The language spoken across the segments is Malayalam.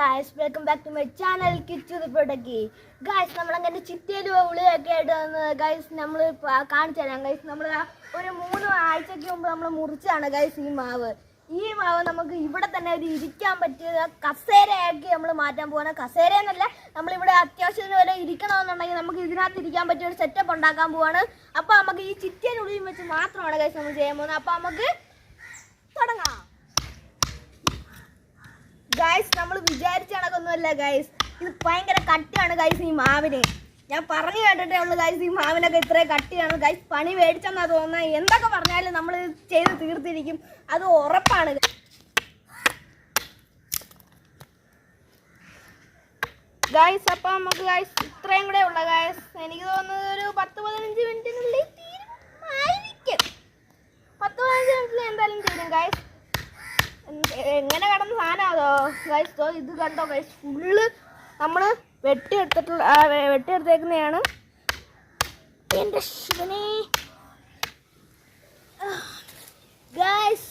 guys, welcome back to my channel Kichu the Protegi. Guys, നമ്മളങ്ങനെ ചിറ്റേലു ഉളിയൊക്കെ ആയിട്ട് വന്ന് guys നമ്മൾ കാണിച്ചു തരാം guys. നമ്മൾ ഒരു 3 ആഴ്ചയ്ക്ക് മുമ്പ് നമ്മൾ മുറിച്ചാണ് guys ഈ മാവ്. ഈ മാവ് നമുക്ക് ഇവിടെ തന്നെ ഒരു ഇരിക്കാൻ പറ്റിയ കസേരയാക്കി നമ്മൾ മാറ്റാൻ പോവാണ്. കസേര എന്നല്ല, നമ്മൾ ഇവിടെ അത്യാവശ്യത്തിന് വരെ ഇരിക്കണമെന്നുണ്ടെങ്കിൽ നമുക്ക് ഇതിനകത്ത് ഇരിക്കാൻ പറ്റിയ ഒരു സെറ്റപ്പ് ഉണ്ടാക്കാൻ പോവാണ്. അപ്പോൾ നമുക്ക് ഈ ചിറ്റേലു ഉളിയും വെച്ച് മാത്രമാണ് guys നമ്മൾ ചെയ്യാൻ പോകുന്നത്. അപ്പോൾ നമുക്ക് തുടങ്ങാം. ഗൈസ്, നമ്മൾ വിചാരിച്ച കണക്കൊന്നുമല്ല ഗൈസ്, ഇത് ഭയങ്കര കട്ടിയാണ് ഗൈസ് ഈ മാവിന്. ഞാൻ പറഞ്ഞു കേട്ടിട്ടേ ഉള്ളൂ ഗൈസ്, ഈ മാവിനൊക്കെ ഇത്രയും കട്ടിയാണ് ഗൈസ്. പണി മേടിച്ചെന്നാ തോന്നുന്നത്. എന്തൊക്കെ പറഞ്ഞാലും നമ്മൾ ചെയ്ത് തീർത്തിരിക്കും, അത് ഉറപ്പാണ് ഗൈസ്. അപ്പം നമുക്ക് ഗൈസ് ഇത്രയും കൂടെ ഉള്ള ഗൈസ്. എനിക്ക് തോന്നുന്നത് ഒരു 10-15 മിനിറ്റിനുള്ളിൽ തീരുമായിരിക്കും. 10-15 മിനിറ്റിൽ എന്തായാലും തീരും ഗൈസ്. എങ്ങനെ കിടന്ന സാധനമാണോ ഗൈസ്? ഇത് കണ്ടോ ഗൈസ്, ഫുള്ള് നമ്മൾ വെട്ടിയെടുത്തേക്കുന്നതാണ്. എൻ്റെ ശിവനെ ഗൈസ്,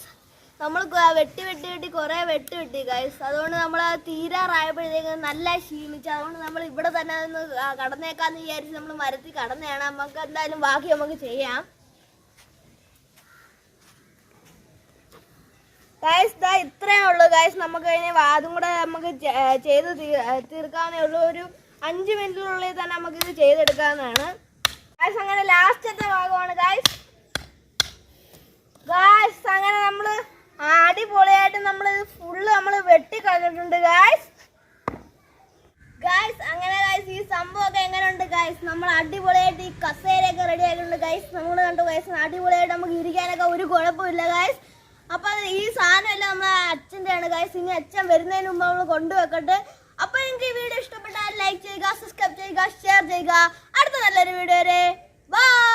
നമ്മൾ വെട്ടി കുറേ വെട്ടി ഗൈസ്. അതുകൊണ്ട് നമ്മൾ തീരാറായപ്പോഴത്തേക്ക് നല്ല ക്ഷീണിച്ചു. അതുകൊണ്ട് നമ്മൾ ഇവിടെ തന്നെ ഒന്ന് കടന്നേക്കാന്ന് വിചാരിച്ച് നമ്മൾ മരത്തിൽ കടന്നതാണ്. നമുക്ക് എന്തായാലും ബാക്കി നമുക്ക് ചെയ്യാം ഗൈസ്. ഇത്രയേ ഉള്ളൂ ഗൈസ്. നമുക്ക് കഴിഞ്ഞ അതും കൂടെ നമുക്ക് ചെയ്ത് തീർക്കാവുന്നേ ഉള്ളൂ. ഒരു 5 മിനിറ്റിനുള്ളിൽ തന്നെ നമുക്കിത് ചെയ്തെടുക്കാവുന്നതാണ് ഗൈസ്. അങ്ങനെ ലാസ്റ്റത്തെ ഭാഗമാണ് ഗൈസ്. അങ്ങനെ നമ്മൾ അടിപൊളിയായിട്ട് നമ്മൾ ഫുള്ള് നമ്മൾ വെട്ടിക്കളഞ്ഞിട്ടുണ്ട് ഗൈസ്. അങ്ങനെ ഗൈസ്, ഈ സംഭവമൊക്കെ എങ്ങനെയുണ്ട് ഗൈസ്? നമ്മൾ അടിപൊളിയായിട്ട് ഈ കസേരയൊക്കെ റെഡി ആയിട്ടുണ്ട് ഗൈസ്. നമ്മൾ കണ്ടു ഗൈസ്, അടിപൊളിയായിട്ട് നമുക്ക് ഇരിക്കാനൊക്കെ ഒരു കുഴപ്പമില്ല ഗൈസ്. അപ്പോൾ ഈ സാധനം എല്ലാം നമ്മളെ അച്ഛൻ്റെ ആണ് ഗൈസ്. ഇനി അച്ഛൻ വരുന്നതിന് മുമ്പ് നമ്മൾ കൊണ്ടുവെക്കട്ടെ. അപ്പോൾ നിങ്ങൾക്ക് ഈ വീഡിയോ ഇഷ്ടപ്പെട്ടാൽ ലൈക്ക് ചെയ്യുക, സബ്സ്ക്രൈബ് ചെയ്യുക, ഷെയർ ചെയ്യുക. അടുത്ത നല്ലൊരു വീഡിയോ വരെ ബൈ.